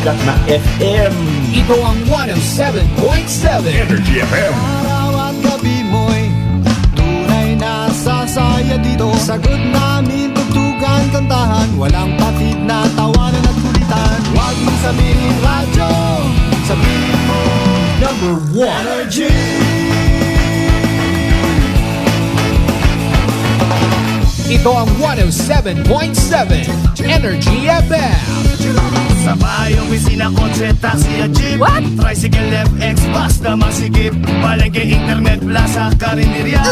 sikat na FM. Ito ang 107.7 Energy FM. Araw at gabi mo'y tunay na sasaya dito. Sagot namin, tugtugan, kantahan, walang patid na tawanan at kulitan. Huwag mong sabihin radyo, sabihin mo Number 1 Energy. Ito ang 107.7 Energy FM. Sa bayong opisina, kotse, taxi at jeep. What? Tricycle, FX, basta masikip. Palengke, internet, plaza, karinderya.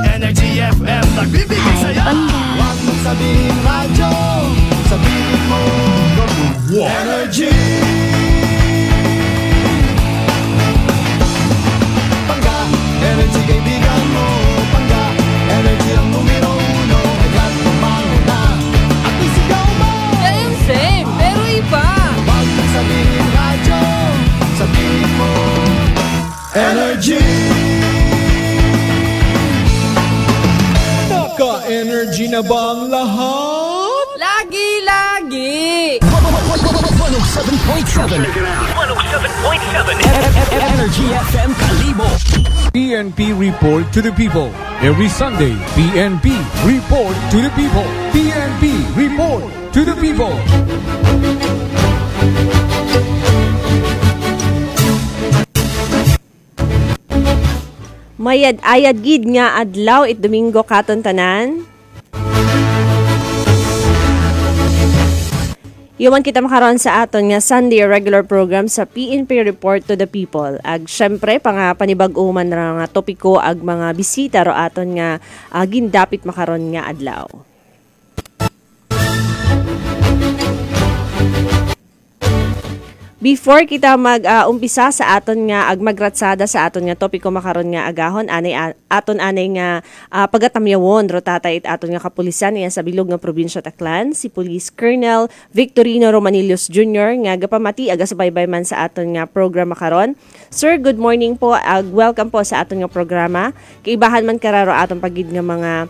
Energy FM, nagbibigay saya. Huwag mong sabihin radyo, sabihin mo Number 1 Energy. Pangga, energy kaibigan mo. Pangga, energy ang numero uno. Agad tumango na at isigaw mo. Same, pero iba. Huwag mong sabihin radyo, sabihin mo Energy. Naka-energy na ba ang lahat? Lagi-lagi. 107.7 Energy FM Kalibo. PNP Report to the People. Every Sunday, PNP Report to the People. PNP Report to the People. Mayad-ayad gid nga adlaw it Domingo katon tanan. Yuman kita makaroon sa aton nga Sunday regular program sa PNP Report to the People. Ag syempre panibag-uman ra nga topiko ag mga bisita ro aton nga gindapit makaroon nga adlaw. Before kita mag-umpisa sa aton nga magratsada sa aton nga topiko makaron nga agahon aton anay nga pagatamyawon ro tatay aton nga kapulisan iya sa bilog nga probinsya Taclan si Police Colonel Victorino Romanillos Jr. nga gapamati aga subaybay man sa aton nga programa karon. Sir, good morning po. Welcome po sa aton nga programa. Kaibahan man kararo aton pagid nga mga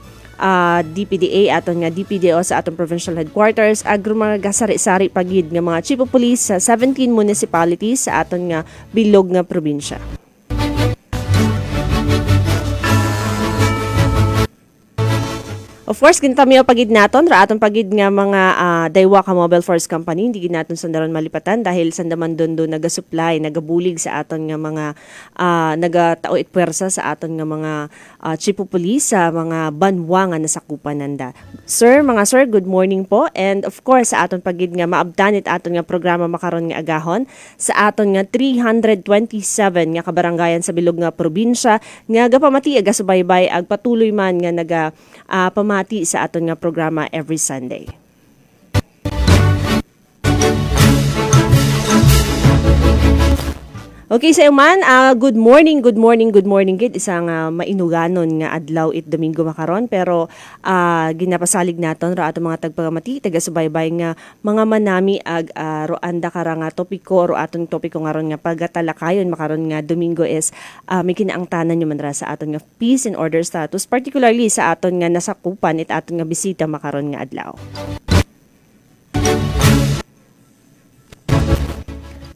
DPDA aton nga DPDO sa atong provincial headquarters agro mga gasari-sari pagid nga mga chief of police sa 17 municipalities sa aton nga bilog nga probinsya. Of course, kinitamiyo pagid naton ra aton pagid nga mga Daiwa ka Mobile Force Company hindi gid naton sandaron malipatan dahil sandaman doon nagasupply, nagabulig sa aton nga mga nagatao it puwersa sa aton nga mga chief of police sa mga banwa nga nasakupan nanda. Sir, good morning po, and of course sa aton pagid nga maabtanit aton nga programa makaron nga agahon sa aton nga 327 nga kabarangayan sa bilog nga probinsya nga gapamati aga subaybay ag patuloy man nga naga pamati sa aton nga programa every Sunday. Okay, sa man, good morning gid isang mainuganon nga adlaw it Domingo makaron pero ginapasalig naton ra aton mga tagpagamati taga subaybay nga mga manami ag roanda kara nga topiko ro aton topiko nga ron nga pagatalakayon makaron nga Domingo is may kinaangtanan nyo man ra sa aton nga peace and order status particularly sa aton nga nasakupan it aton nga bisita makaron nga adlaw.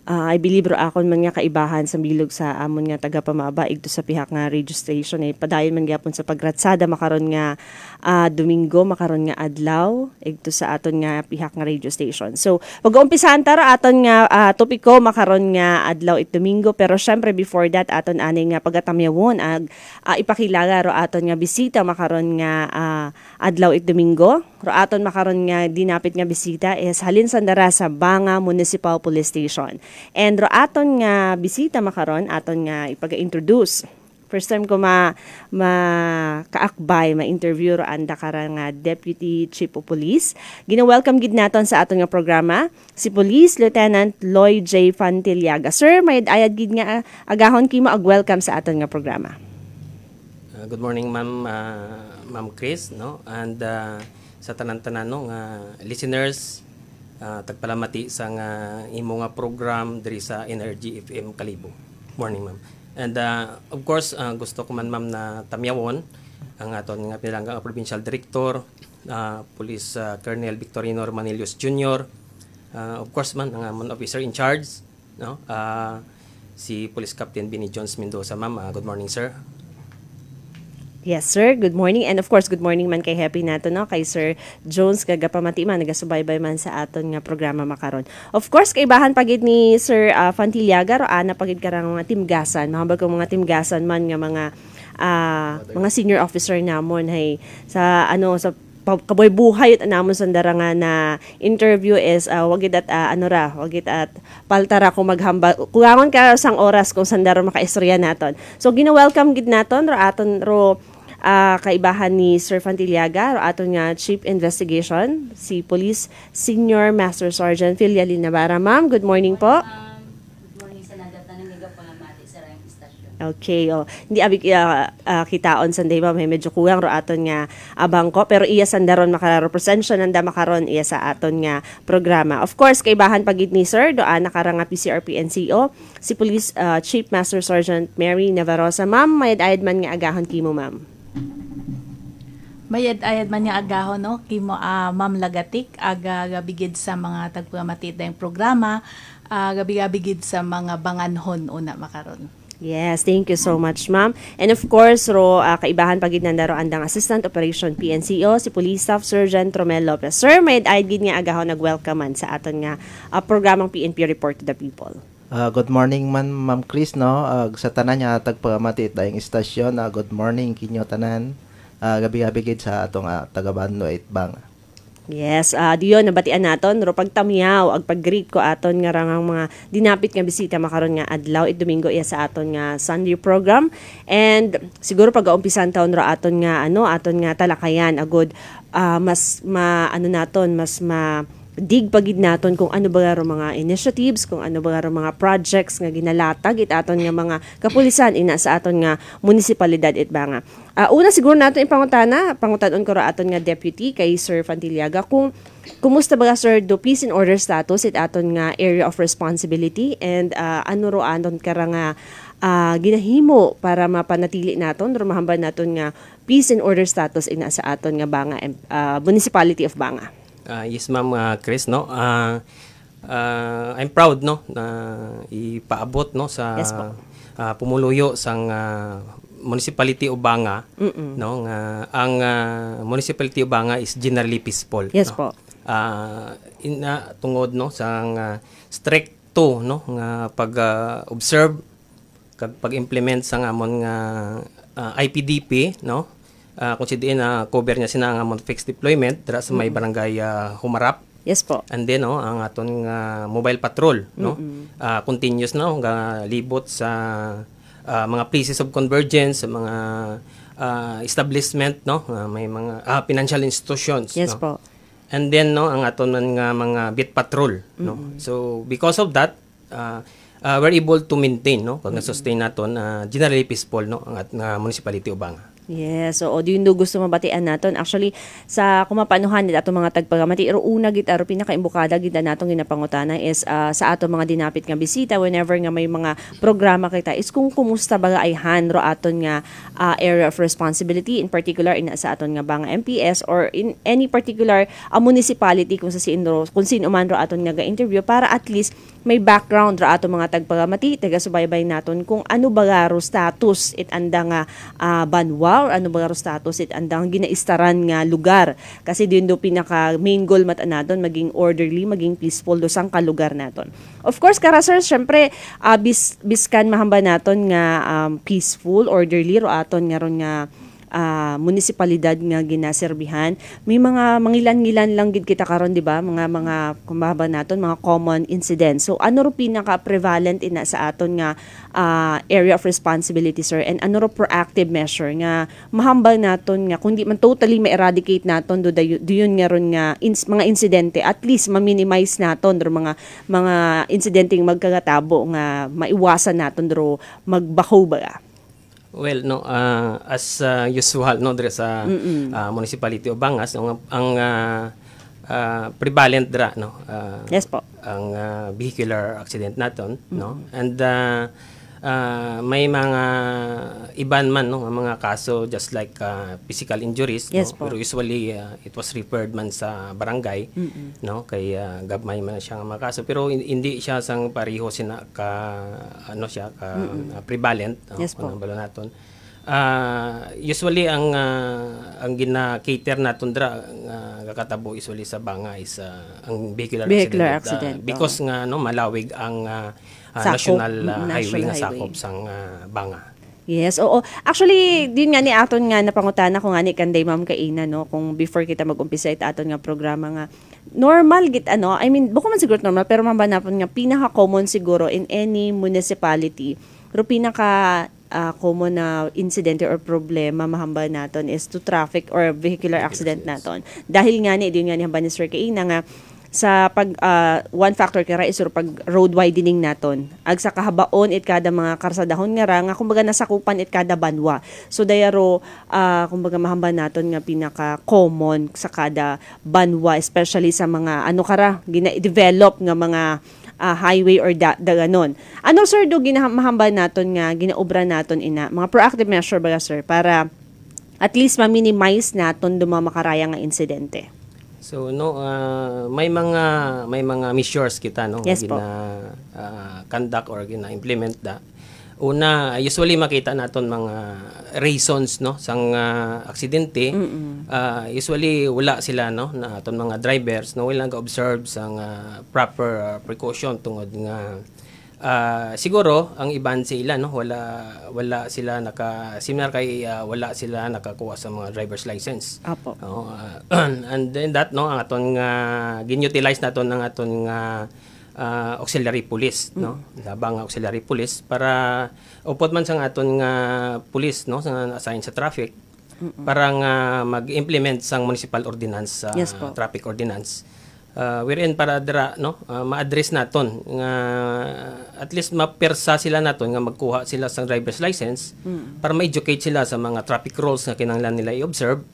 I believe ro akon man nga kaibahan sa bilog sa amon nga taga pamaba igto sa pihak nga radio station padayon man gyapon sa pagratsada makaron nga Domingo makaron nga adlaw igto sa aton nga pihak nga radio station. So pag-umpisahan tara aton nga topiko makaron nga adlaw it Domingo pero syempre before that aton ani nga pagatamyawon ag ipakilala ro aton nga bisita makaron nga adlaw it Domingo. Ro aton makaron nga dinapit nga bisita is halin sandara sa Banga Municipal Police Station. And ro aton nga bisita makaron aton nga ipaga-introduce. First time ko kaakbay ma-interview ro anda kara nga Deputy Chief of Police. Gina-welcome gid naton sa aton nga programa si Police Lieutenant Lloyd J. Fantillaga. Sir, may ayad gid nga agahon kimo ag welcome sa aton nga programa. Good morning Ma'am Chris, no? And sa tanan-tanan no nga listeners tagpalamati sa nga imo nga program diri sa Energy FM Kalibo. Morning ma'am. And of course gusto ko man ma'am na tamyawon ang aton nga pinanggang provincial director Police Colonel Victorino Romanillos Jr. Of course man ang amon officer in charge, no? Si Police Captain Benny Jones Mendoza, ma'am. Good morning, sir. Yes, sir. Good morning. And of course, good morning man kay happy nato, no? Kay Sir Jones kagapamati man nagasubaybay man sa aton nga programa makaron. Of course, kaibahan pagid ni Sir Fantillaga ro ana pagid karang mga timgasan. Mahambal ko mga timgasan man nga mga senior officer namon hay sa sa kaboy buhay at namon sandara nga na interview is wagid at wagid at paltara ko maghamba kulangon ka sang oras kung sandara makaistorya naton. So gina-welcome gid naton ro aton ro kaibahan ni Sir Fantillaga ro aton nga Chief Investigation si Police Senior Master Sergeant Filialin Navarra. Ma'am, good morning po. Good morning sa nagatanan nga pangamati sa rayong istasyon. Okay, hindi abi kitaon sanday ba may medyo kulang ro aton nga abang ko pero iya sandaron makarepresent siya nanda makaron iya sa aton nga programa. Of course, kaibahan pagid ni Sir doa nakarang nga PCRP NCO si Police Chief Master Sergeant Mary Navarrosa. Ma'am, mayad-ayad man nga agahon kimo, ma'am. Mayad-ayad man nga agahon, no? Kimo Ma'am Lagatik, gabigid sa mga tagpamatid na yung programa, gabigid sa mga banganhon una makaron. Yes, thank you so much, ma'am. And of course, kaibahan pagid nandaro andang Assistant Operation PNCO si Police Staff Sergeant Romel Lopez. Sir, mayad-ayad gid nga agahon nag-welcomean sa aton nga programang PNP Report to the People. Good morning man Ma'am Chris, no? Sa tanan nga tagpamatit dayong istasyon, good morning kinyo tanan. Gabi-gabi gid sa atong taga-Banlo Itbang. Yes, diyon nabatian naton ro pagtamyaw ag pag-greet ko aton nga rangang mga dinapit nga bisita makaron nga adlaw Domingo iya sa aton nga Sunday program. And siguro pag-aumpisan taon ro aton nga aton nga talakayan agud mas dig pagid naton kung ano ba mga initiatives, kung ano ba mga projects nga ginalatag aton nga mga kapulisan ina sa aton nga munisipalidad Itbanga. Una siguro naton pangutanon ko ra aton nga deputy kay Sir Fantillaga kung kumusta ba sir do peace and order status aton nga area of responsibility and ano ro anon kara nga ginahimo para mapanatili naton ro mahamban naton nga peace and order status ina sa aton nga Banga Municipality of Banga. Yes, ma'am Chris, no. I'm proud, no, na ipaabot, no, sa yes, pumuluyo sang Municipality of Banga, no, ang Municipality of Banga is generally peaceful. Yes, no? po. Tungod, no, sang stricto, no, nga pag-observe kag pag-implement sang amon nga IPDP, no. Kung sidiin cover niya sina ang fixed deployment dira sa may barangay Humarap. Yes po. And then ang aton mobile patrol, no. Continuous na nga libot sa mga places of convergence, sa mga establishment, no. May mga financial institutions, yes, no. po. And then no ang aton nga mga beat patrol, no. So because of that we're able to maintain, no, pag na-sustain naton generally peaceful, no, ang Municipality of Banga. Yes, so diyon do gusto mabatian naton. Actually sa kumapanuhan nila ato mga tagpagamati ro una gid aro pinakaimbukada gid natong ginapangutana is sa ato mga dinapit nga bisita whenever nga may mga programa kita is kung kumusta ba ay ro aton nga area of responsibility in particular ina sa aton nga Banga MPS or in any particular municipality kung sino man ro aton nga ga-interview para at least may background ro ato mga tagpagamati taga-subaybay naton kung ano ba ro status anda nga banwa or ano ba status andang ginaistaran nga lugar kasi diyon do pinaka main goal matanadon maging orderly maging peaceful do sang kalugar naton. Of course kara sir syempre biskan mahamba naton nga peaceful orderly ro aton nga ron nga munisipalidad nga ginaserbihan may mga mangilan-ngilan lang gid kita karon di ba mga kumbaga naton mga common incidents. So ano ro pinaka prevalent ina sa aton nga area of responsibility sir and ano ro proactive measure nga mahambal naton nga kundi man totally ma-eradicate naton do yun nga ron nga mga insidente at least ma-minimize naton ro mga insidenteng magkagatabo nga maiwasan naton ro magbaho ba. Well, no, as usual, no, dira sa Municipality of Bangas, ang prevalent dira, no, yes po, ang vehicular accident naton, no, and may mga iban man no mga kaso just like physical injuries, Yes no? po. Pero usually it was referred man sa barangay, no, kay gabmay man siya nga mga kaso, pero hindi siya sang pareho sina ka ano siya ka prevalent, no? Yes po. Ano balo naton. Usually ang gina-cater naton dra kakatabo usually sa banga is ang vehicular accident, because nga no malawig ang national highway nga sakop sang banga. Yes, oo. Actually, din nga ni aton nga napangutana ko nga ni kanday Ma'am Kaina, no, kung before kita mag-umpisa it aton nga programa nga normal git ano, I mean, buko man siguro normal, pero mabanapon nga pinaka-common siguro in any municipality, pero pinaka common na incident or problema mahamba naton is to traffic or vehicular accident naton. Dahil nga ni din nga ni hamba ni Sir Kaina nga sa pag one factor kara is pag road widening naton ag sa kahabaon it kada mga karsadahon nga ra nga kumbaga nasakupan it kada banwa, so dayaro kumbaga mahamba naton nga pinaka common sa kada banwa, especially sa mga ano kara gina-develop nga mga highway or ganon. Ano sir do ginahamba naton nga ginaobra naton ina mga proactive measure ba sir para at least ma-minimize naton do mga makaraya nga insidente? So no may mga measures kita no yes, gina conduct or gina implement da. Una, usually makita naton mga reasons no sang aksidente. Usually wala sila no na aton mga drivers no wala ga-observe sang proper precaution tungod nga siguro ang iban sila no wala sila similar kay wala sila nakakuha sa mga driver's license. Apo. And then that no ang aton nga gin-utilize naton ang aton nga auxiliary police no labang auxiliary police para upod man sang aton nga police no sa assign sa traffic para nga mag-implement sang municipal ordinance yes, traffic ordinance. Wherein para dira no ma-address naton nga at least mapersa sila naton nga magkuha sila sa driver's license para ma-educate sila sa mga traffic rules nga kinahanglan nila i-observe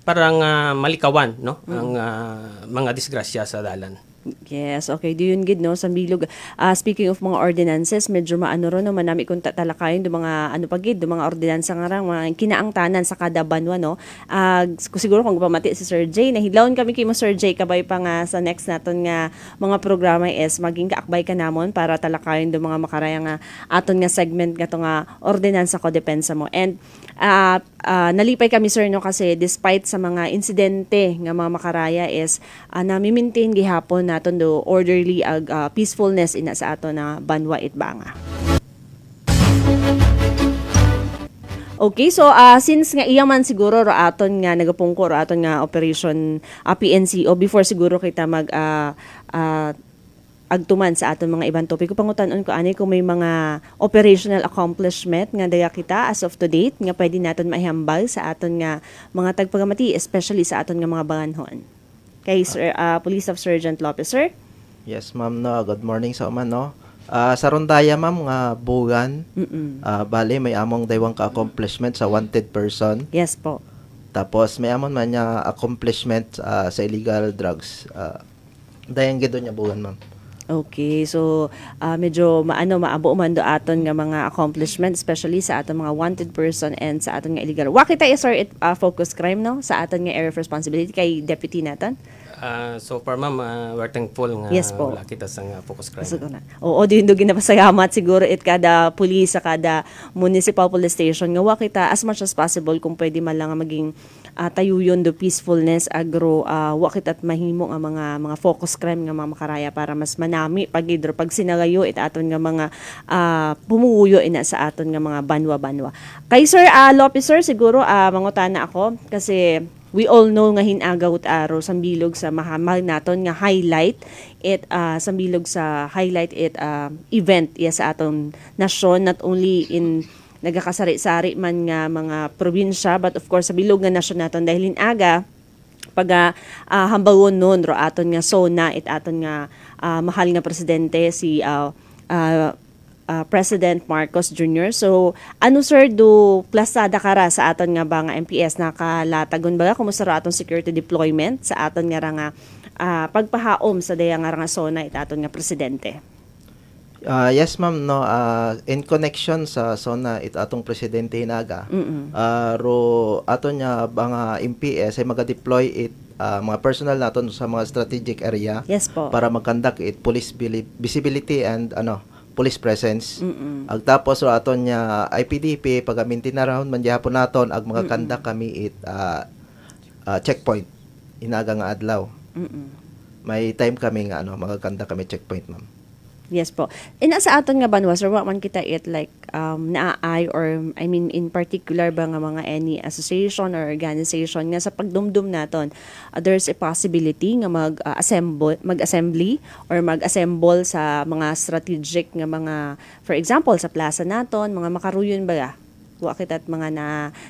para nga malikawan no ang mga disgrasya sa dalan. Yes, okay. Do yun gid no sa bilog. Speaking of mga ordinances, medyo maano ro no manami kung tatalakayin do mga ano pa gid do mga ordinansa nga ra mga kinaangtanan sa kada banwa no. Siguro kung pamati si Sir Jay nahilawon kami kay mo Sir Jay kabay pa nga sa next naton nga mga programa is maging kaakbay ka namon para talakayin do mga makaraya nga aton nga segment nga to nga ordinansa ko depensa mo. And nalipay kami sir no kasi despite sa mga insidente nga mga makaraya is nami-maintain gihapon naton do orderly ag peacefulness ina sa ato na banwa itbanga. Okay, so since nga iya man siguro ro aton nga nagapungko ro aton nga operation PNCO before siguro kita mag agtuman sa aton mga ibang topic. Pangutan-on ko ani kung may mga operational accomplishment nga daya kita as of to date nga pwede naton maihambal sa aton nga mga tagpagamati, especially sa aton nga mga banganhon. Kay Sir, Police of Sergeant Lopez, sir? Yes, ma'am, no. Good morning sa man, no. Sa Rondaya, ma'am, nga bugan, bali, may among daywang ka-accomplishment sa wanted person. Yes po. Tapos, may amon man niya accomplishment sa illegal drugs. Dayang gido niya bugan, ma'am. Okay, so medyo maabo man do aton nga mga accomplishment, especially sa aton mga wanted person and sa aton nga illegal. Wa kita sir focus crime no sa aton nga area of responsibility kay deputy naton. So far ma'am, we're thankful nga yes, po. Wala kita sa focus crime. Oo, din do ginapasayamat siguro it kada pulis sa kada municipal police station nga wa kita as much as possible kung pwede man lang maging tayuyon do peacefulness agro wa kita at mahimo nga mga focus crime nga mga makaraya para mas manami pagidro pag sinagayo it aton nga mga pumuyo ina sa aton nga mga banwa. Kay Sir Lopez sir siguro mangutana ako kasi we all know nga hinagaw araw sa bilog sa mahamal naton nga highlight it sa bilog sa highlight it event sa aton nasyon, not only in nagakasari-sari man nga mga probinsya but of course sa bilog nga nasyon naton dahil hinaga pag hambawon nun ro aton nga SONA it aton nga mahal nga presidente si President Marcos Jr. So, ano sir do plasada kara sa aton nga ba nga MPS nakalatagon ba kumusta ra aton security deployment sa aton nga pagpahaom sa daya nga SONA it aton nga presidente? Yes ma'am, no, in connection sa SONA it atong presidente hinaga. Ro ato niya mga MPS ay maga-deploy it mga personnel naton sa mga strategic area. Yes po. Para mag-conduct it police visibility and police presence. Ag tapos ro aton niya IPDP pagaminti na round man gyapon naton ag mag-conduct kami it checkpoint inaga nga adlaw. May time kami nga mag-conduct kami checkpoint ma'am. Yes po. Sa aton nga banwa, sir, man kita it like naay or I mean in particular ba nga mga any association or organization nga sa pagdumdum naton, there's a possibility nga mag-assembly or mag-assemble sa mga strategic nga mga, for example, sa plaza naton, mga makaruyon ba wa kita at mga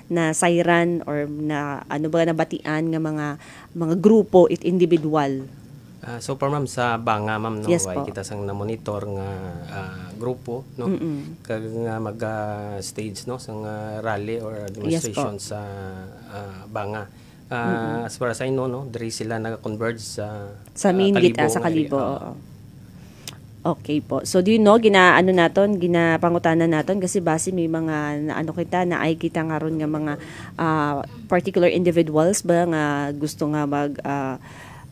na sayran or na nabatian nga mga grupo it individual. So far ma'am sa Banga ma'am no, yes, kita sang na-monitor nga grupo no kag nga mag-stage no sang rally or demonstration yes, sa Banga. As far as I know no, diri sila nag-converge sa main gate sa Kalibo. Okay po. So do you know ginapangutanan naton kasi base may mga naay kita ngaron nga mga particular individuals ba nga gusto nga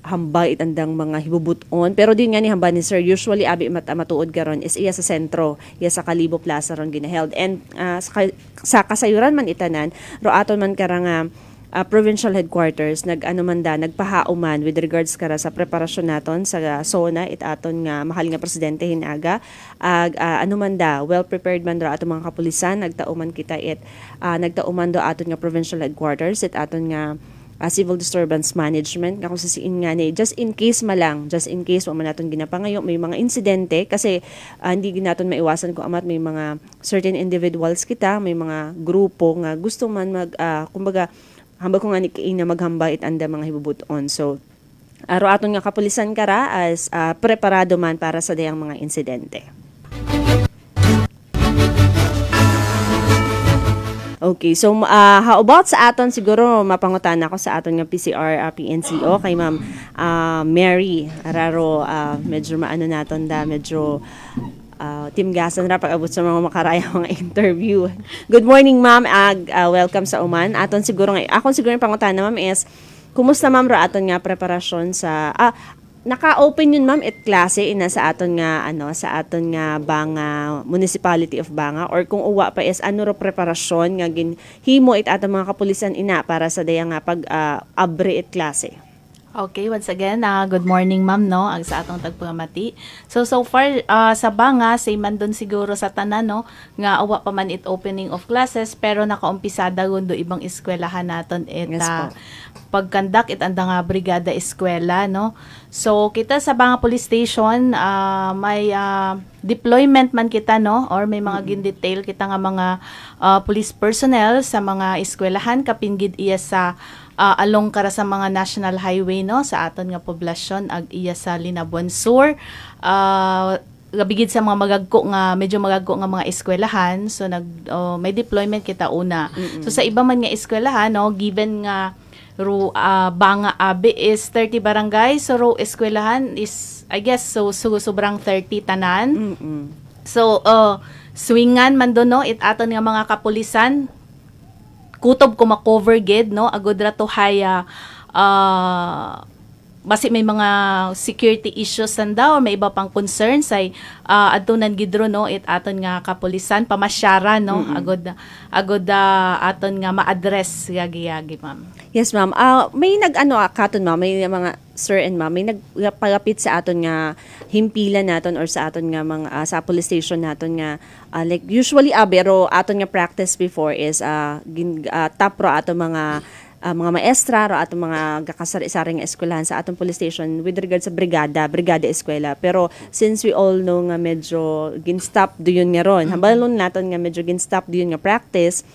hambay itandang mga hibubuton. Pero din nga ni hamba ni sir, usually abi matuod karon is iya sa sentro, iya sa Kalibo Plaza ron ginaheld. And sa kasayuran man itanan, ro aton man karang provincial headquarters nagpahauman with regards kara sa preparasyon naton sa SONA it aton nga mahal nga presidente hinaga well prepared man do aton mga kapulisan nagtauman kita nagtauman do aton nga provincial headquarters it aton nga civil disturbance management nga kung sasiin nga ni just in case wa man naton ginapangayo may mga insidente kasi hindi naton maiwasan kung amat may mga certain individuals kita may mga grupo nga gusto man kumbaga hambag ko nga ni na maghambay anda mga hibubuton so aro aton nga kapulisan kara as preparado man para sa dayang mga insidente. Okay, so how about sa aton siguro mapangutan ako sa aton nga PCR PNCO kay Ma'am Mary Araro medyo maano naton medyo timgasan ra pag-abot sa mga makarayang mga interview. Good morning ma'am, welcome sa Uman. Aton siguro akon siguro yung pangutan na ma'am is kumusta ma'am ra aton nga preparasyon sa naka-open yun ma'am klase sa aton nga sa aton nga Banga Municipality of Banga or kung uwa pa is ro preparasyon nga ginhimo aton mga kapulisan para sa daya nga pag abre klase. Okay, once again, good morning ma'am no, sa atong tagpamati. So far sa Banga, say man doon siguro sa tanan no, nga awa pa man opening of classes pero nakaumpisada gundo ibang eskwelahan naton pag-conduct anda nga brigada eskwela no. So kita sa Banga Police Station may deployment man kita no or may mga gin-detail kita nga mga police personnel sa mga eskwelahan kapingid iya sa along kara sa mga national highway no sa aton nga poblasyon ag iya sa Linabuan Sur gabigid sa mga medyo magagko nga mga eskwelahan so may deployment kita una. So sa iba man nga eskwelahan no given nga Banga Abe is 30 barangay so eskwelahan is I guess so sobrang 30 tanan. So swingan man do no it aton nga mga kapulisan kutob ko ma-cover gid no agud ra to haya basi may mga security issues sanda or may iba pang concerns ay adtunan gidro no it aton nga kapulisan pamasyara no agud aton nga ma-address yagi ma'am. Yes ma'am. May katon ma'am may mga sir and ma'am may nagpalapit sa aton nga himpilan naton or sa aton nga mga sa police station naton nga like usually pero aton nga practice before is top ro aton mga maestra ro atong mga gakasari-sari nga eskwelahan sa atong police station with regard sa brigada eskwela. Pero since we all know nga medyo gin-stop do yun nga ron. Hambalon naton nga medyo gin-stop do yun nga practice.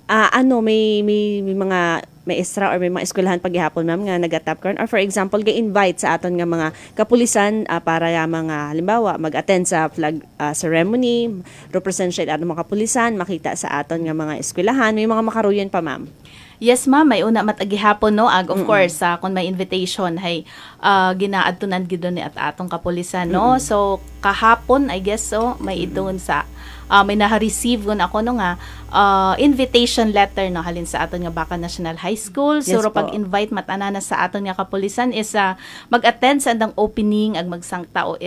May mga maestra or may mga eskwelahan paghihapon ma'am nga nagatap karon or for example ga-invite sa aton nga mga kapulisan para mga halimbawa mag-attend sa flag ceremony, represent siya aton mga kapulisan, makita sa aton nga mga eskwelahan, may mga makaruyon pa ma'am. Yes, ma'am, may una matagihapon no ag of course kung may invitation hay ginaadtunan gid ni at atong kapulisan no. So kahapon I guess so may idon sa may na-receive gon ako no nga invitation letter no halin sa aton nga Baka National High School. So Yes, pag-invite matanana sa aton nga kapulisan is mag-attend sa andang opening ag magsangtao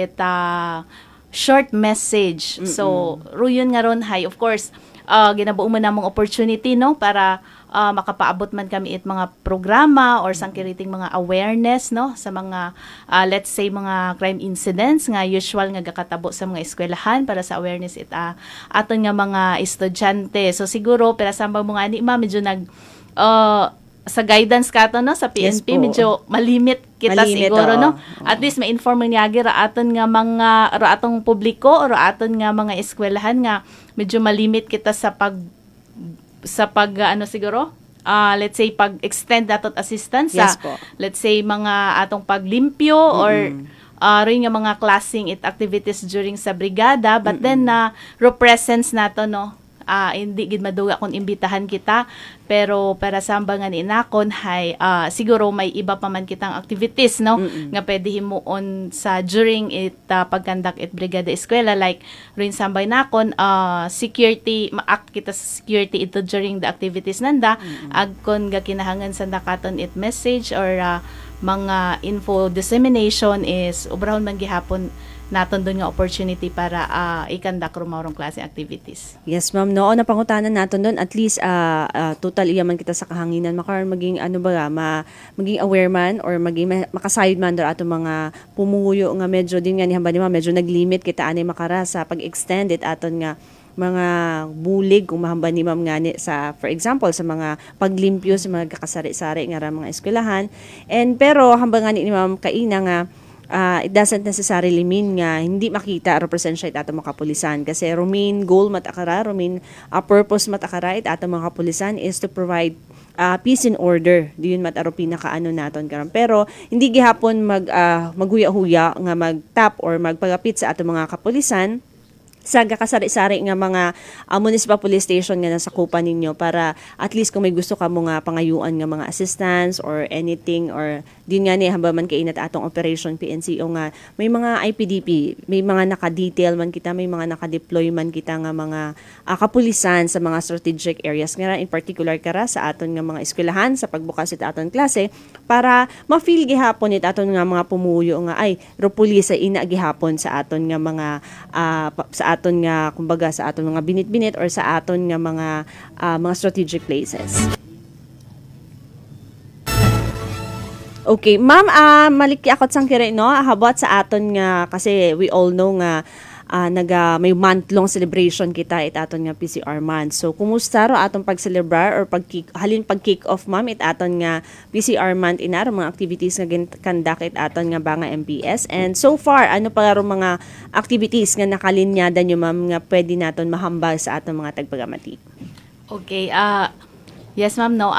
short message. So ruyon nga ron hay of course ginabuo mo namong opportunity no para makapaabot man kami mga programa or sangkiriting mga awareness no sa mga let's say mga crime incidents nga usual nga gakatabo sa mga eskwelahan para sa awareness aton nga mga estudyante. So siguro pero sambang mga ani medyo nag sa guidance kato no sa PNP medyo malimit kita siguro no. At least ma-inform niya ra aton nga mga ra atong publiko or aton nga mga eskwelahan nga medyo malimit kita sa pag siguro let's say pag-extend datot assistance let's say mga atong paglimpyo or rin nga mga classing activities during sa brigada but then represents nato no hindi gid maduga kung imbitahan kita pero para sambangan inakon hay siguro may iba pa man kitang activities no nga pwede himuon sa during pagkandak brigada eskwela like rin sambay nakon security ma-act kita sa security ito during the activities nanda agkon ga kinahangan sa nakaton message or mga info dissemination is ubrahon man gihapon naton doon nga opportunity para ikandak rumawrong klase activities. Yes, ma'am. Noon na pangutanan naton doon at least total iyaman kita sa kahanginan makaron maging maging aware man or maging makasayod man do ato mga pumuyo nga medyo din nga ni hamba ni medyo naglimit kita ani makara sa pag-extend aton nga mga bulig kung mahamba ni ma'am nga sa for example sa mga paglimpyo sa mga kakasari-sari nga mga eskwelahan and pero hamba nga ni ma'am kaina nga it doesn't necessarily mean nga hindi makita represent siya ato mga kapulisan kasi main goal matakara purpose matakara ato mga kapulisan is to provide peace and order diyon mataro pinakaano naton karon pero hindi gihapon maghuya-huya nga magtap or magpagapit sa ato mga kapulisan sa kasari-sari nga mga municipal police station nga nasakupan ninyo para at least kung may gusto ka mo nga pangayuan nga mga assistance or anything or din nga ni hamba man kainat atong operation PNCO nga may mga IPDP, may mga naka-detail man kita, may mga naka-deploy man kita nga mga kapulisan sa mga strategic areas nga in particular kara sa aton nga mga eskwelahan sa pagbukas aton klase para ma-feel gihapon aton nga mga pumuyo nga ay ro pulis ay ina gihapon sa aton nga mga sa aton nga kumbaga sa aton mga binit-binit or sa aton nga mga strategic places. Okay, ma'am, maliki akot sang kire no habot sa aton nga kasi we all know nga may month-long celebration kita aton nga PCR month. So kumusta ro atong pag-celebrar or pag-kick off ma'am aton nga PCR month inaro mga activities nga kandak aton nga Banga MPS and so far ano pa ro mga activities nga nakalinyada nyo ma'am nga pwede naton mahambal sa atong mga tagpagamati. Okay, yes ma'am no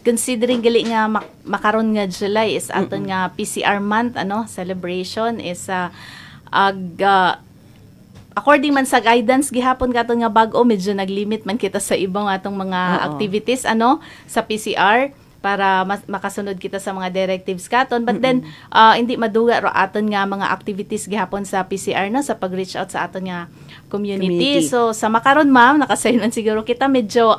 considering gali nga makaron nga July is aton nga PCR month celebration is according man sa guidance gihapon katon nga bag-o medyo naglimit man kita sa ibang atong mga activities sa PCR para makasunod kita sa mga directives katon but then hindi maduga ro aton nga mga activities gihapon sa PCR sa pag-reach out sa aton nga community. So sa makaron ma'am nakasign man siguro kita medyo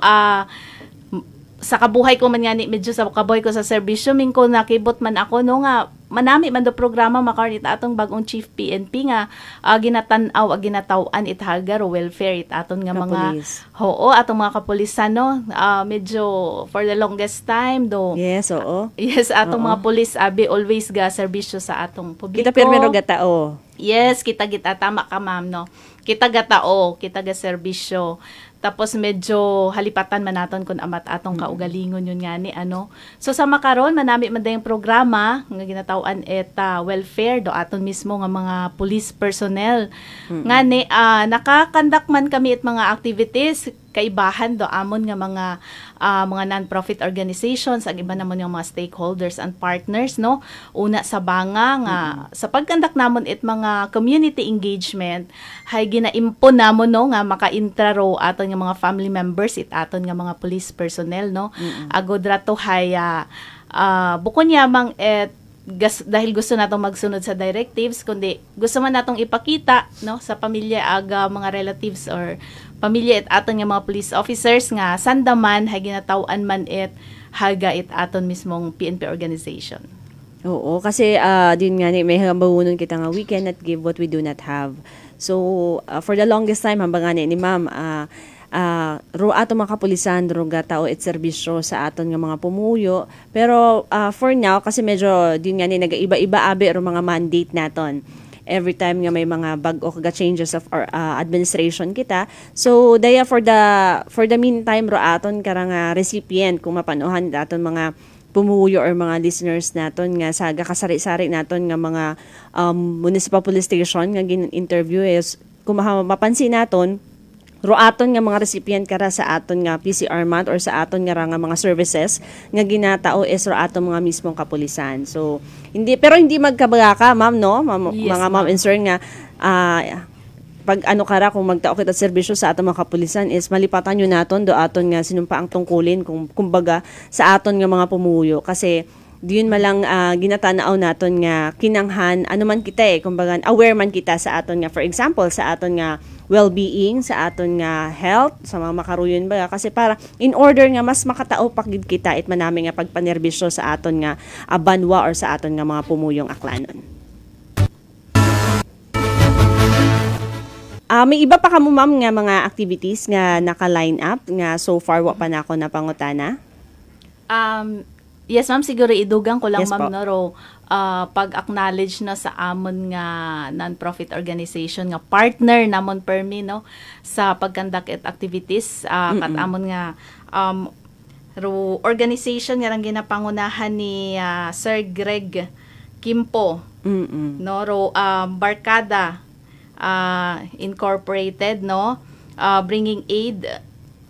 sa kabuhay ko man ngani medyo sa kabuhay ko sa serbisyo mingko nakibot man ako no nga manami man do programa makaron atong bagong chief PNP nga ginatan-aw ginataw-an ithagar welfare aton nga mga atong mga kapulisan no medyo for the longest time do yes atong mga pulis always ga serbisyo sa atong publiko kita pirmero gatao kita tama ka ma'am no kita gatao kita ga serbisyo tapos medyo halipatan man naton kun amat atong kaugalingon yun nga ni so sa makaron manami man dayang programa nga ginataw-an welfare do aton mismo nga mga police personnel nga ni nakakandak man kami mga activities kaibahan do amon nga mga non-profit organizations ag iba namon yung mga stakeholders and partners no una sa banga nga sa pagkandak namon it mga community engagement hay ginaimpon namon no nga maka-intraro aton nga mga family members it aton nga mga police personnel no agod rato hay bukod yamang dahil gusto natong magsunod sa directives kundi gusto man natong ipakita no sa pamilya aga mga relatives or pamilya it aton nga mga police officers nga sandaman hay ginatawan man it haga it aton mismong PNP organization. Oo, kasi din nga may hambawunon kita nga we cannot give what we do not have. So for the longest time hambang nga ni ma'am ro ato mga kapulisan ro tao it serbisyo sa aton nga mga pumuyo pero for now kasi medyo din nga ni nagaiba-iba abi ro mga mandate naton every time nga may mga bag-o kaga changes of our administration kita. So daya for the meantime ro aton karang recipient kung mapanuhan aton mga pumuyo or mga listeners naton nga saga kasari-sari naton nga mga municipal police station nga gin-interview is kung mapansin naton ro aton nga mga recipient kara sa aton nga PCR month or sa aton nga mga services nga ginatao is ro aton mga mismong kapulisan. So hindi magkabaga ma'am no Yes, mga ma'am and sir nga pag kara kung magtao kita serbisyo sa aton mga kapulisan is malipatan nyo naton do aton nga sinumpa ang tungkulin kumbaga sa aton nga mga pumuyo kasi diyon malang ginatanaw naton nga kinanghan man kita kumbaga aware man kita sa aton nga for example sa aton nga well-being sa aton nga health sa mga makaruyon ba kasi para in order nga mas makatao pagid kita it manami nga pagpanerbisyo sa aton nga banwa or sa aton nga mga pumuyong aklanon. May iba pa kamo ma'am nga mga activities nga naka-line up nga so far wa pa nako napangutana? Yes ma'am, siguro idugang ko lang Yes, ma'am po. no pag-acknowledge na sa amon nga non-profit organization nga partner namon permi no sa pagkandak at activities kat amon nga ro organization nga rang ginapangunahan ni Sir Greg Kimpo no ro Barkada Incorporated no bringing aid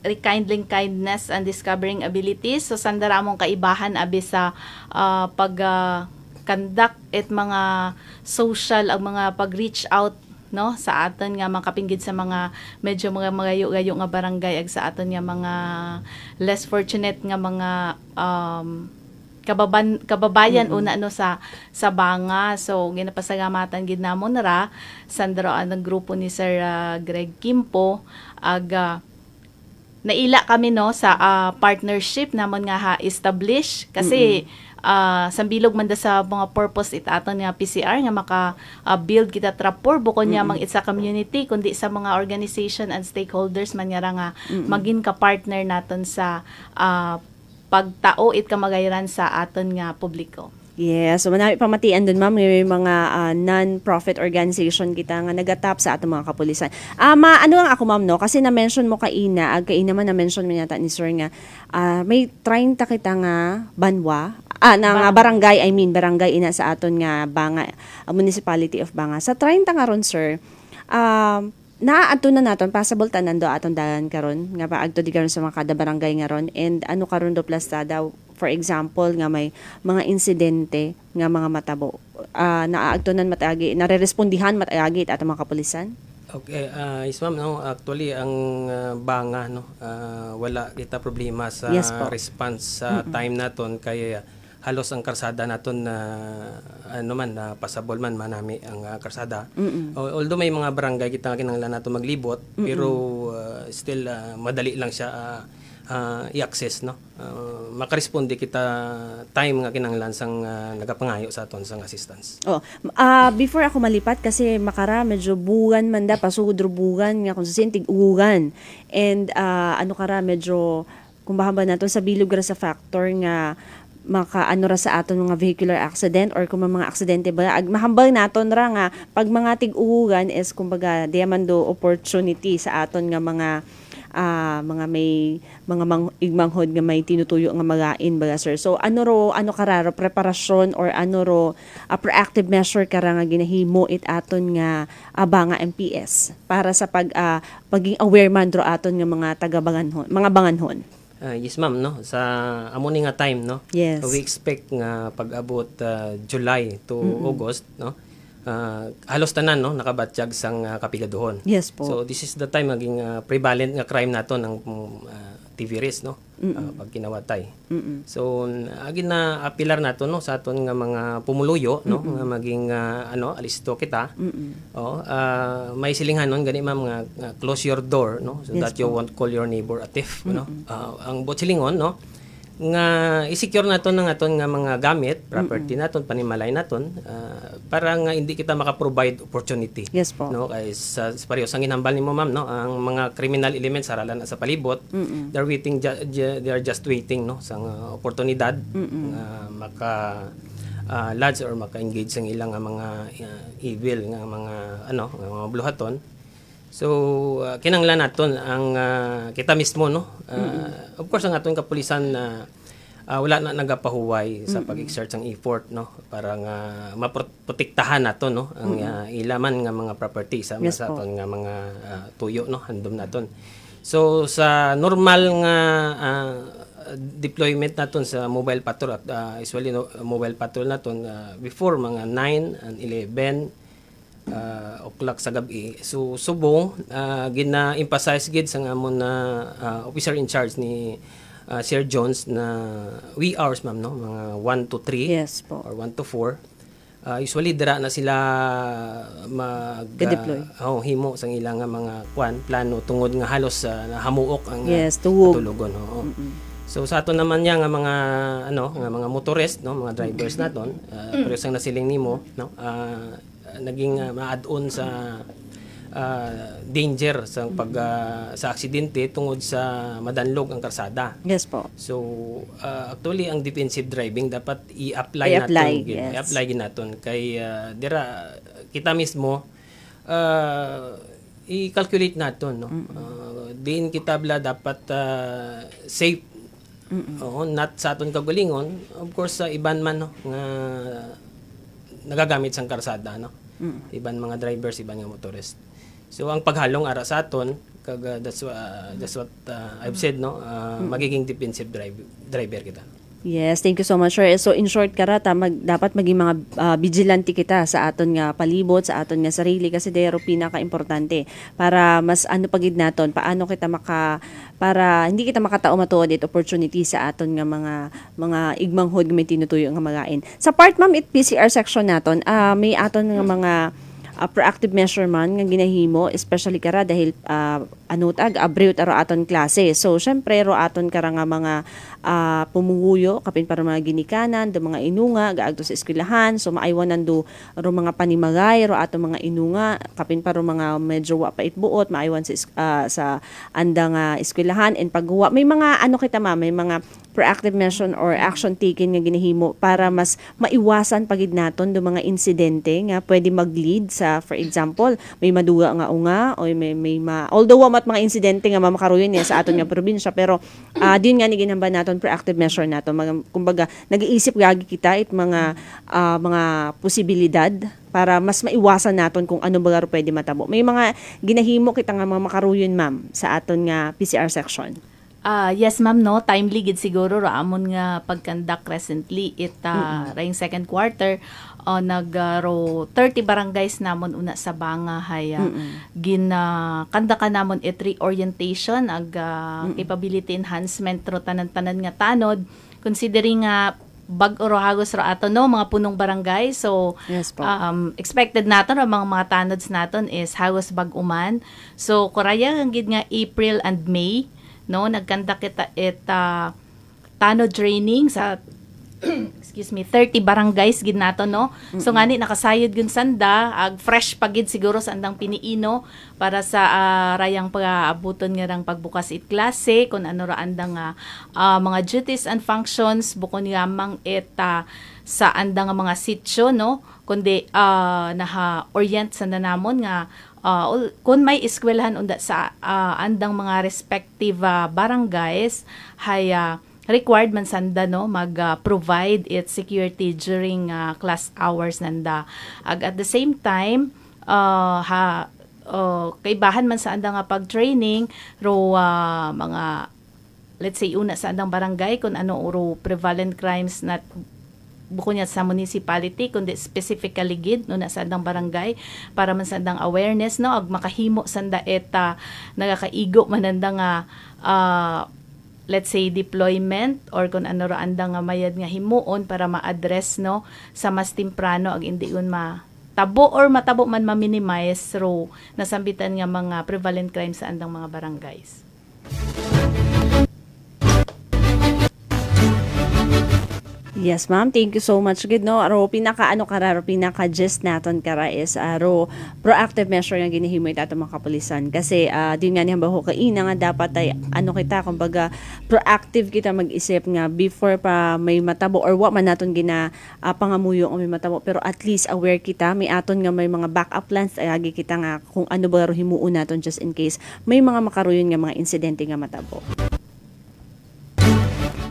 rekindling kindness and discovering abilities. So sandara mong kaibahan abi sa pag-conduct at mga social ang mga pag-reach out no sa aton nga makapinggid sa mga medyo mga gayo nga barangay ag sa aton nga mga less fortunate nga mga kababayan una no sa banga. So ginapasagamatan gid namon ra sandara ang grupo ni Sir Greg Kimpo ag naila kami no sa partnership namon nga ha-establish kasi sa bilog man da sa mga purpose it aton nga PCR nga maka-build kita rapport bukod niya mang sa community kundi sa mga organization and stakeholders man nga magin ka partner naton sa pagtao it kamagayran sa aton nga publiko. Yes, so manami pamatian dun ma'am, may mga non-profit organization kita nga nagatap sa atong mga kapulisan. Ano lang ako ma'am no, kasi na-mention mo kaina man na-mention mo yata ni sir nga may 30 kita nga banwa, barangay, barangay ina sa aton nga Banga, Municipality of Banga. Sa 30 nga ron sir, naaadto na naton possible tanan do aton dalan karon nga paagto di karon sa mga kada barangay nga ron and ano karon do plasta daw for example nga may mga insidente nga mga matabo naaagtonan matagi narerespondihan matagi at mga kapulisan. Okay, is ma'am no, actually ang Banga no wala kita problema sa response sa time naton kay halos ang karsada naton na pasabol man manami ang karsada. Although may mga barangay kita kinahanglan nato maglibot pero still madali lang siya i-access no. Makaresponde kita time nga kinahanglan sang nagapangayo sa aton sang assistance. Before ako malipat kasi makara medyo bugan man da pasugod bugan nga kung sa sintig ugan and medyo kung bahaba nato sa bilog ra sa factor nga makaano ra sa aton mga vehicular accident or kung mga aksidente ba mahambal naton ra nga pag mga tig-uhugan is kumbaga diamando opportunity sa aton nga mga mga may mga igmanghod nga may tinutuyo nga magain baga sir. So ano kararo preparasyon or ano ro proactive measure kara nga ginahimo it aton nga banga MPS para sa paging aware man ro aton nga mga mga banganhon. Yes ma'am, no, sa amo ni nga time, no, yes. We expect nga pag-abot July to August, no, halos tanan, no, nakabatsyag sang kapigaduhon. Yes po. So this is the time maging prevalent nga crime nato ng TV risk, no, pag kinawatay. So agin na apilar nato, no, sa aton nga mga pumuluyo, no, nga maging alisto kita. May silinghanon gani ma'am nga close your door, no, so yes, that you won't call your neighbor a thief, no. Ang silingon, no, nga i-secure naton ng aton nga mga gamit, property naton, panimalay naton, para nga hindi kita maka-provide opportunity. Yes po. No, kay sa pareho sang ginhambal nimo ma'am, no, ang mga criminal elements aralan sa palibot, they're waiting they are just waiting, no, sang oportunidad nga maka lodge or maka-engage sang ilang mga evil nga mga bluhaton. So kinanglan naton ang kita mismo, no, of course ang aton kapulisan wala na nagapahuway sa pag-exert ng effort, no, para nga maprotektahan naton, no, ang ilaman nga mga property sa aton nga mga tuyo, no, handom naton. So sa normal nga deployment naton sa mobile patrol at usually, no, mobile patrol naton before mga 9 and 11 o'clock sa gabi, so subong gina-emphasize gid sa amon na officer in charge ni Sir Jones na wee hours ma'am, no, mga 1 to 3 yes po, or 1 to 4 usually dira na sila deploy himo sang ilang nga mga plano tungod nga halos hamuok ang tulogon. So sa ato naman nga mga nga mga motorist, no, mga drivers naton, pero sang nasiling nimo, no, naging ma-add-on sa danger sa sa aksidente tungod sa madanlog ang karsada. Yes po. So actually ang defensive driving dapat i-apply naton kay dira kita mismo i-calculate naton, no. Din kita dapat safe. Not sa aton kagalingon, of course sa iban man, no, nga nagagamit sang karsada, no. Iban mga drivers, iban nga motorist. So ang paghalong ara sa aton kag that's what I've said, no, magiging defensive driver kita. Yes, thank you so much, sir. So in short karata, dapat maging mga vigilante kita sa aton nga palibot, sa aton nga sarili, kasi dero pinaka-importante para mas pagid naton paano kita para hindi kita makatao matuod it opportunity sa aton nga mga igmanghod nga may tinutuyo nga magain. Sa part ma'am it PCR section naton, may aton nga mga proactive measure man nga ginahimo, especially kara dahil abriut aro aton klase. So syempre ro aton kara nga mga pumuguyo kapin para mga ginikanan do mga inunga gaadto sa eskwelahan, so maaywan nando ro mga panimagay ro aton mga inunga kapin para mga medyo wa pa itbuot maaywan sa andang eskwelahan, and paghuwa may mga kita may mga proactive measure or action taken nga ginahimo para mas maiwasan pagid naton do mga insidente nga pwede mag-lead sa, for example, may maduga nga unga o although mat mga insidente nga mamakaruyon niya sa aton nga probinsya, pero din nga ni ginhambal naton proactive measure naton, kumbaga nag-iisip gagi kita it mga posibilidad para mas maiwasan naton kung ano ba pwede matabo. May mga ginahimo kita nga mga makaruyon ma'am sa aton nga PCR section. Yes ma'am, no, timely gid siguro amon nga pag-conduct recently rayong second quarter nagro 30 barangays namon una sa Bangahay ginakanda ka namon reorientation capability enhancement ro tanan-tanan nga tanod, considering bag oro hagos ro ato, no, mga punong barangay. So yes, expected naton mga tanods naton is hagos bag-uman. So kuraya ang gid nga April and May, no, nagkanda kita tanod training sa 30 barangays gid nato, no. So ngani nakasayod gun sanda fresh pagid siguro sa andang piniino para sa rayang pag-abuton nga rang pagbukas it klase kun ano ra andang mga duties and functions bukod yamang sa andang mga sitio, no, kundi naha-orient sa nanamon nga kung may eskwelahan unda sa andang mga respective barangays, hay required man sanda no mag-provide its security during class hours nanda. At the same time, kaibahan man sa andang pag-training ro mga let's say una sa andang barangay kung ano ro prevalent crimes na buko niya sa municipality kundi specifically gid no na sa andang barangay para man sa andang awareness no ag makahimo sanda eta nagakaigo mananda nga let's say deployment or kung ano ra andang mayad nga himuon para ma-address no sa mas temprano ag hindi un matabo or matabo man ma-minimize ro nasambitan nga mga prevalent crimes sa andang mga barangays. Yes, ma'am. Thank you so much. Good, no? Aro, pinaka-gist naton kara is, proactive measure nga ginihimoy tato mga kapulisan. Kasi, din nga niyang baho kaina nga dapat ay, kita, kumbaga, proactive kita mag-isip nga before pa may matabo or what man naton pangamuyo o may matabo. Pero at least aware kita, may aton nga may mga backup plans, ayagi kita nga kung ano ba himuon naton just in case may mga makaruyon nga mga insidente nga matabo.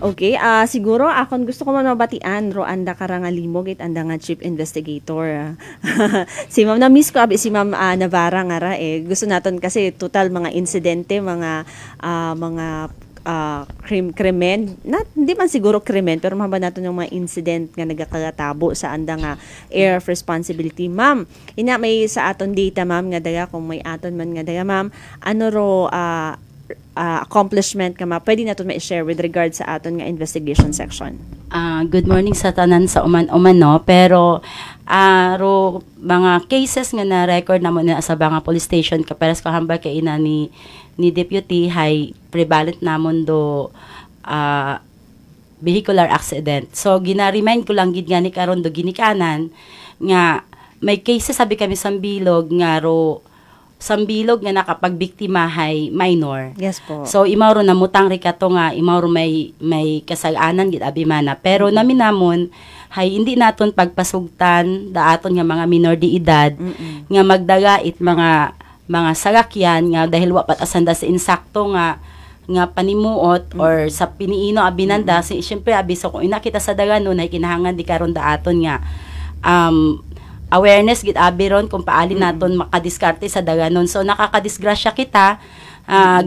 Okay, siguro akon gusto ko man mabatian ro anda karangalimog it anda nga chief investigator. Si Ma'am na-miss ko abi si Ma'am Navarra nga ra gusto naton kasi total mga insidente, mga krimen, hindi man siguro krimen pero mahaba naton yung mga incident nga nagakatabo sa anda nga area of responsibility. Ma'am, ina may sa aton data ma'am nga daga kung may aton man nga daga ma'am, ano ro accomplishment ka pwede natin ma-share with regard sa aton nga investigation section. Good morning sa tanan sa uman no, pero ro mga cases nga na record namo na sa Banga Police Station kaperas ko hambal kay ina ni deputy hay prevalent namon do vehicular accident. So gina-remind ko lang gid nga ni karon do ginikanan nga may cases sabi kami sa Bilog nga ro sambilog nga nakapagbiktima hay minor. Yes po. So imawro namutang rikato nga imawro may kasalanan gid abi mana pero nami namon hay hindi naton pagpasugtan daaton nga mga minor de edad nga magdagait mga salakyan nga dahil wa pat asanda sa insakto nga panimuot or sa piniino abinanda syempre abi so kung inakita sa daganon ay kinahanglan di karon daaton nga awareness gid abiron kung paali naton makadiskarte sa daganon. So nakakadisgrasya kita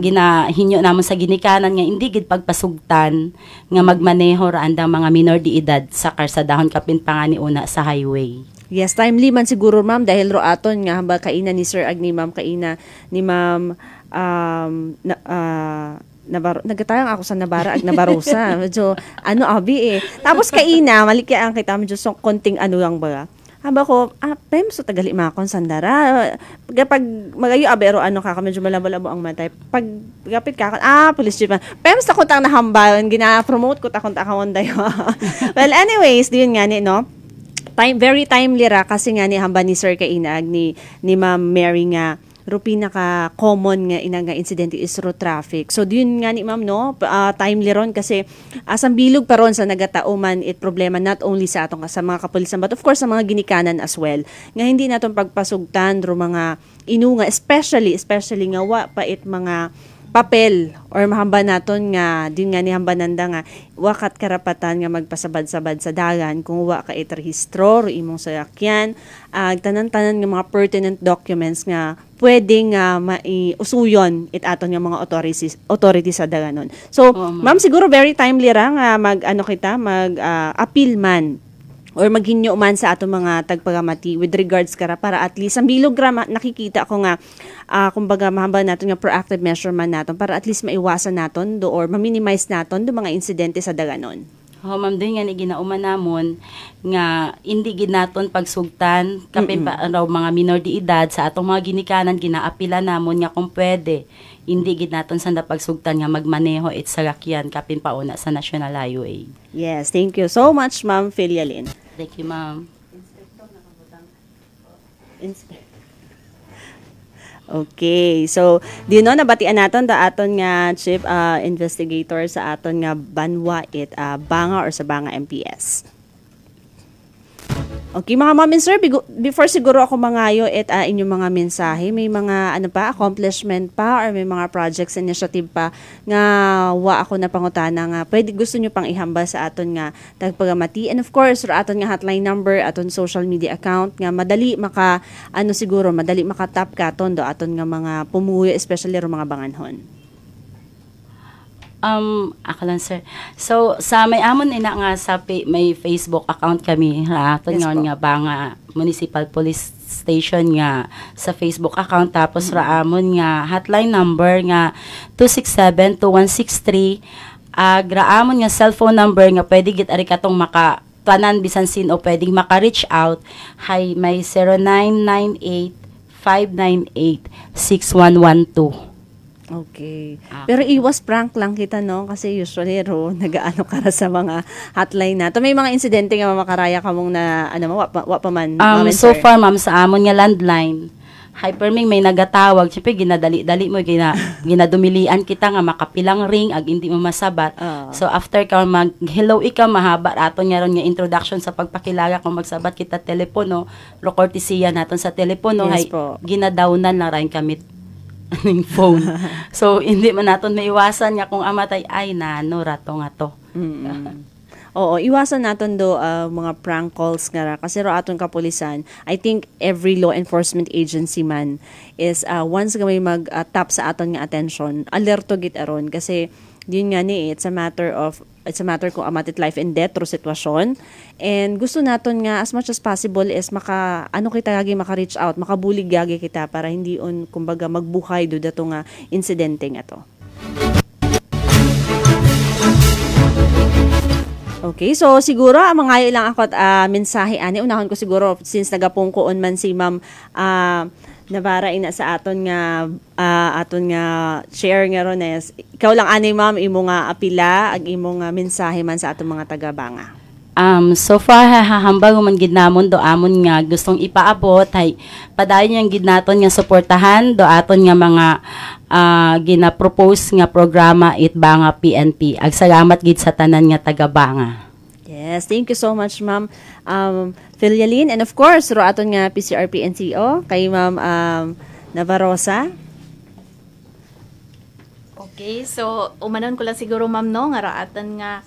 ginahinyo namon sa ginikanan nga hindi gid pagpasugtan nga magmaneho ra andang mga minor de edad sa karsadahon kapin pangani una sa highway. Yes, timely man siguro ma'am dahil ro aton nga hamba kaina ni Sir Agni ma'am kaina ni ma'am nagatayang ako sa Nabara ag Nabarosa. Medyo abi Tapos kaina malikya ang kita medyo so konting lang ba. Haba ko, pem, so tagali makon sandara. Pag magayo abero ka medyo malabo-labo ang matay. Pag gapit ka, police chief. Pem, sa kuntang nahambayon, gina-promote ko ta kuntang akong dayo. Well, anyways, yun nga ni, no? Very timely ra kasi nga ni hamba ni Sir Kainag, ni Ma'am Mary nga, pinaka-common nga nga incident is road traffic. So, yun nga ni ma'am, no? Timely ron kasi asang bilog pa ron sa nagatauman it problema not only sa atong sa mga kapulisan but of course sa mga ginikanan as well. Nga hindi naton pagpasugtan ro mga inunga, especially nga wa pa it mga papel or mahamba naton nga din nga ni hambananda nga wakat karapatan nga magpasabad-sabad sa dagan kung wa ka itrehistro imong sayakyan tanan-tanan nga mga pertinent documents nga pwedeng maiusuyon aton nga mga authorities sa daganon. So ma'am siguro very timely ra nga appeal man or maghinyo man sa ato mga tagpagamati with regards kara para at least ang bilog nakikita ko nga kumbaga mahamba naton nga proactive measure man naton para at least maiwasan naton do or ma-minimize naton do mga insidente sa daganon. Ma'am din nga ni ginauman namon nga hindi gid naton pagsugtan kapin pa mga minor de edad sa atong mga ginikanan ginaapila namon nga kung pwede hindi gid naton sanda pagsugtan nga magmaneho it salakyan kapin pauna sa National Highway. Yes, thank you so much Ma'am Filialin. Thank you, ma'am. Okay, so dino nabatian naton da aton nga chief investigator sa aton nga Banwa Banga or sa Banga MPS. Okay, mga ma'am and sir, before siguro ako mangayo at inyong mga mensahe, may mga accomplishment pa or may mga projects, initiative pa nga wa ako na pangutana nga pwede gusto nyo pang ihambal sa aton nga tagpagamati. And of course, aton nga hotline number, aton social media account nga madali madali makatap katon do aton nga mga pumuyo, especially ro mga banganhon. Ako lang, sir. So, sa may amon ina nga sa may Facebook account kami, ito nga Banga Municipal Police Station nga sa Facebook account. Tapos raamon nga hotline number nga 267-2163. Raamon nga cellphone number nga pwede git ari katong tanan bisan sino pwedeng maka-reach out. Hay may 0998-598-6112. Okay. Pero iwas prank lang kita, no? Kasi usually nagaano ka sa mga hotline na. May mga insidente nga makaraya ka mong na wa pa man. So far, ma'am, sa amon nga landline, hyperming may nagatawag, siyempre ginadali-dali mo, ginadumilian kita nga makapilang ring ag hindi mo masabat. So after ka mag-hello ikaw, mahaba aton nga ron nga introduction sa pagpakilala kung magsabat kita telepono, rokortisiya naton sa telepono, yes, ginadawnan na rin kami ng phone. So, hindi man naton maiwasan nga kung amatay, ay rato nga to. Oo, iwasan naton do mga prank calls nga ra. Kasi ro aton kapulisan, I think every law enforcement agency man is once nga may mag-tap sa aton nga attention, alerto git aron. Kasi yun nga it's a matter kung amatit life and death through sitwasyon. And gusto naton nga as much as possible is maka-reach out, makabulig yagi kita para hindi kumbaga magbuhay do dato nga insidente nga to. Okay, so siguro mangayo lang ako at mensahe ani. Unahon ko siguro since nagapungkoon man si Ma'am Navarra ina sa aton nga share nga ron is ikaw lang ani ma'am imo nga apila ag imo nga mensahe man sa aton mga taga-Banga. So far hahambal man gid namon do amon nga gustong ipaabot hay padayon yang gid naton nga suportahan do aton nga mga gina-propose nga programa it Banga PNP. Ag salamat gid sa tanan nga taga-Banga. Yes, thank you so much, Ma'am Filialin. And of course, ro aton nga PCRP NCO kay Ma'am Navarrosa. Okay, so umanon ko lang siguro ma'am no nga raatan nga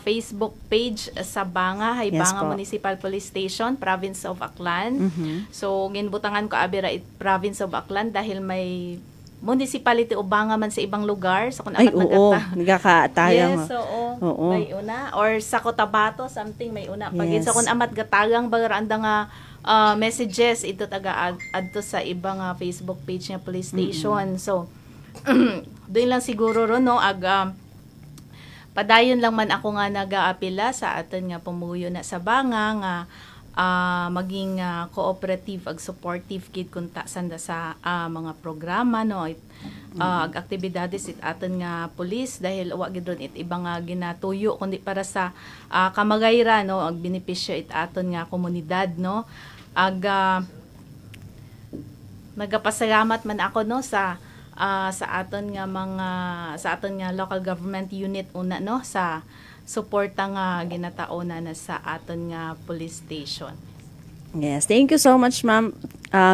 Facebook page sa Banga, hay Yes, Banga po. Municipal Police Station, Province of Aklan. So ginbutangan ko abira Province of Aklan dahil may municipality o Banga man sa ibang lugar. So kung Ay, amat oo, nagkakatayang. Yes, oo. Oo. May una or sa Cotabato something may una. Pag Yes. sa kung amat gatagang bagaranda nga messages ito taga adto sa ibang Facebook page nga police station. So doon lang siguro ron no padayon lang man ako nga nagaapila sa aton nga pumuyo na sa Banga nga maging cooperative ag supportive kid kunta sanda sa mga programa no ag aktibidades it aton nga police dahil wa gid ron it ibang ginatuyo kundi para sa kamagayra no ag benepisyo it aton nga komunidad no ag nagapasalamat man ako no sa aton nga local government unit una no sa suporta nga ginataona na sa aton nga police station. Yes, thank you so much Ma'am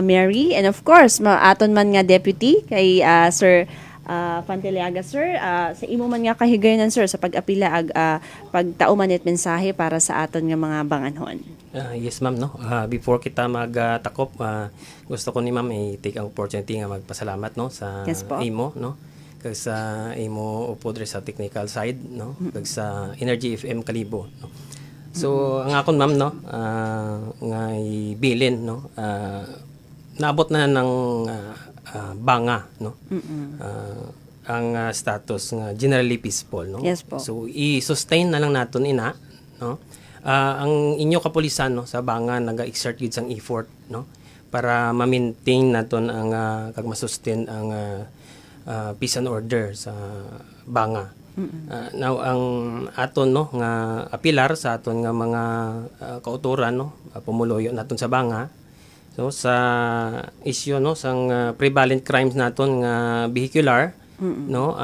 Mary, and of course aton man nga deputy kay Sir Panteliaga sir, sa imo man nga kahigayonan sir sa pag-apila ag pagtauman it mensahe para sa aton nga mga banganhon. Yes ma'am no. Before kita magtakop, gusto ko ni ma'am i-take ang opportunity nga magpasalamat no sa Yes, po. imo no. Kag sa imo upod sa technical side no. Kag sa Energy FM Kalibo no. So ang akon ma'am no nga ibilin no naabot na ng Banga no. Ang status nga generally peaceful no. Yes, po. So i-sustain na lang naton ina no. Ang inyo kapulisan no sa Banga naga-exert gid sang effort no para ma-maintain naton ang kag ma-sustain ang peace and order sa Banga. Now ang aton no nga apilar sa aton nga mga kauturan no pumuloyo naton sa Banga. So sa issue no sang prevalent crimes naton nga vehicular no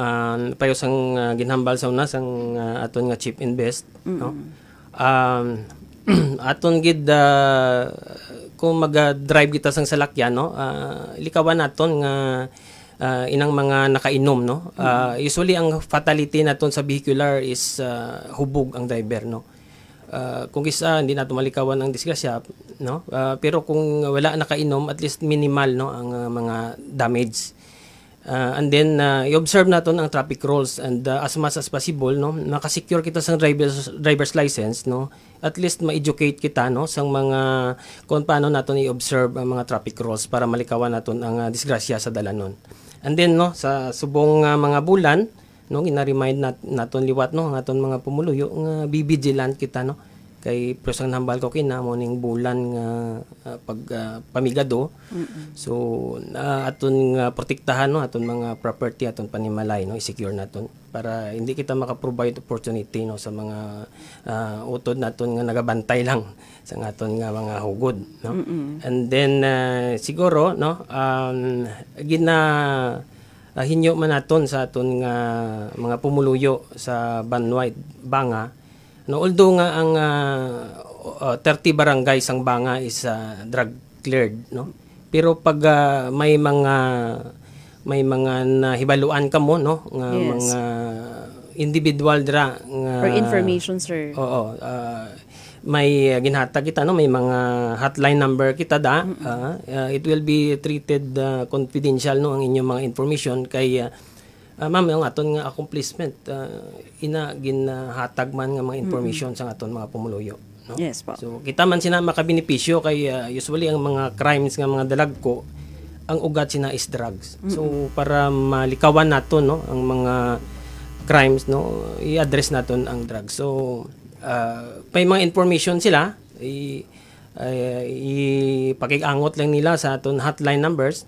payo sang ginhambal sa una sang aton nga chief invest no aton gid kung mag-drive kita sang salakyan, no, likawan naton nga inang mga nakainom, no. Usually ang fatality naton sa vehicular is hubog ang driver, no. Kung isa hindi nato malikawan ang disgrasya, no. Pero kung wala nakainom, at least minimal, no, ang mga damage. And then i-observe naton ang traffic rules, and as much as possible, no, makasecure kita sa driver's license, no. At least ma-educate kita, no, sa mga kung paano naton i-observe ang mga traffic rules para malikawan naton ang disgrasya sa dalanon. And then, no, sa subong mga bulan, no, gina-remind naton liwat, no, ang aton mga pumuluyo nga be vigilant kita, no, kay prosang nambal ko kina mo ning bulan nga pag pamigado. So aton nga protektahan, no, aton mga property, aton panimalay, no, i-secure naton para hindi kita maka-provide opportunity, no, sa mga utod naton nga nagabantay lang sa aton nga mga hugod, no. And then siguro, no, hinyo man naton sa aton nga mga pumuluyo sa Banway, Banga, no, although nga ang 30 barangay sang Banga is drug cleared, no, pero pag may mga nahibaluan kamo, no, nga Yes. mga individual dira nga For information, sir. Oo, may ginhatag kita, no, may mga hotline number kita da. It will be treated confidential, no, ang inyong mga information kay ma'am, yung aton nga accomplishment ginhatag man nga mga information sa aton mga pumuluyo, no? Yes po. So kita man sina makabenepisyo kay usually ang mga crimes nga mga dalag ko, ang ugat sina is drugs. So para malikawan naton, no, ang mga crimes, no, i-address naton ang drugs. So may mga information sila, ipakig-angot lang nila sa aton hotline numbers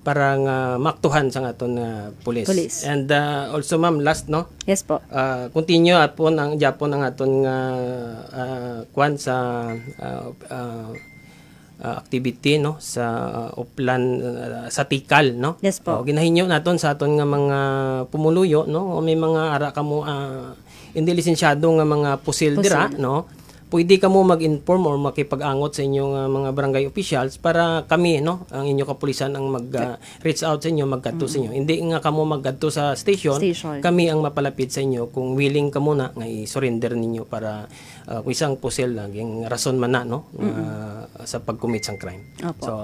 para nga maktuhan sa aton police. And also, ma'am, last, no? Yes po. Continue apon ang Japon ang aton nga kwan sa activity, no, sa uplan sa Tikal, no. Yes po. Ginahinyo naton sa aton nga mga pumuluyo, no, o may mga ara kamo hindi lisensyado nga mga pusil dira, no. Pwede ka mo mag-inform or makipag-angot sa inyong mga barangay officials para kami, no, ang inyo kapulisan ang mag-reach out sa inyo, magkadto sa inyo. Hindi nga kamo magkadto sa station, kami ang mapalapit sa inyo kung willing ka muna nga i-surrender ninyo para kung isang pusil naging rason man na, no, sa pag-commit sang crime. Opo. So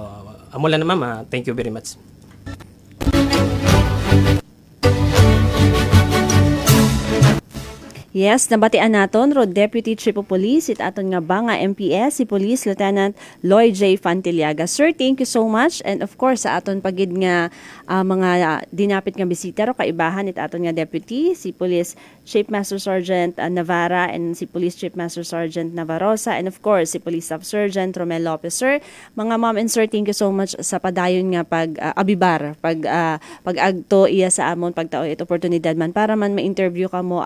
amo lang na, ma'am. Thank you very much. Yes, nabatian naton Road Deputy Chief of Police it aton nga Banga MPS si Police Lieutenant Lloyd J. Fantiliaga. Sir, thank you so much, and of course sa aton pagid nga mga dinapit nga bisita ro kaibahan it aton nga Deputy si Police Chief Master Sergeant Navarra and si Police Chief Master Sergeant Navarrosa, and of course si Police Staff Sergeant Romel Lopez. Sir, mga ma'am and sir, thank you so much sa padayon nga abibar pag agto iya sa amon pagtao it oportunidad man para man ma-interview kamo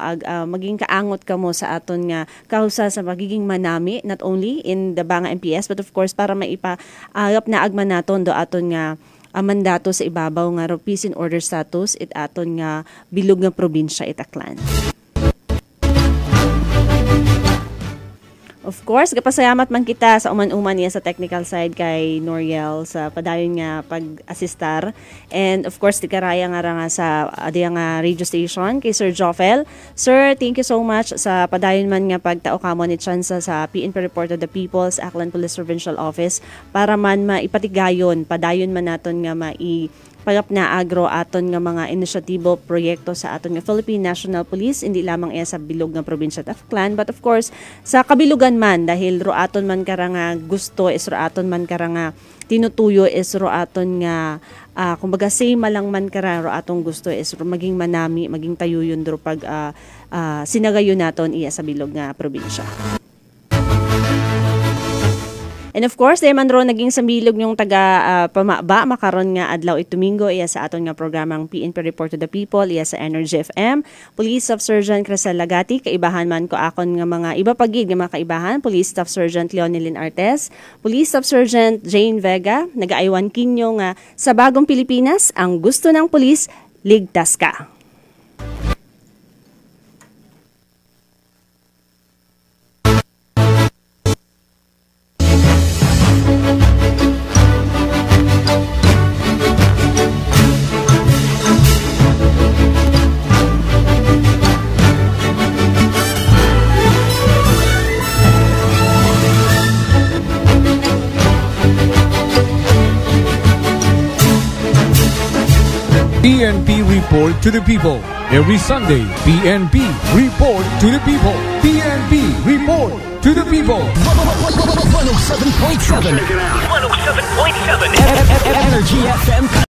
maging kaangot kamo sa aton nga kahusa sa magiging manami, not only in the Banga MPS but of course para maipaagap na agman naton do aton nga mandato sa ibabaw nga peace and order status it aton nga bilog nga probinsya itaklan. Of course, kapasayamat man kita sa uman-uman niya sa technical side kay Noriel sa padayon nga pag-assistar. And of course, tikaraya nga sa adiyang radio station kay Sir Joffel. Sir, thank you so much sa padayon man nga pagtao kamo ni Chansa sa PNP Report of the People sa Aklan Police Provincial Office para man maipatigayon, padayon man naton nga pagap na agro aton nga mga inisyatibo proyekto sa aton nga Philippine National Police, hindi lamang sa bilog nga probinsya of Aklan but of course sa kabilugan man dahil ro aton man karanga gusto is ro aton man karanga tinutuyo is ro aton nga kumbaga same malang man kara ro atong gusto is ro maging manami maging tayuyon dro pag sinagayon naton iya sa bilog nga probinsya. And of course, dahil man ro naging sambilog yung taga pamaba, makaron nga adlaw itumingo iya sa aton nga programang PNP Report to the People, iya sa Energy FM. Police Staff Sergeant Crisel Lagati, kaibahan man ko akon nga mga iba pagid nga mga kaibahan, Police Staff Sergeant Leonelyn Artes, Police Staff Sergeant Jane Vega, nagaaywan kinyo nga sa bagong Pilipinas, ang gusto ng pulis, ligtas ka. Report to the People. Every Sunday, PNP Report to the People. PNP Report to the People. 107.7 107.7 Energy FM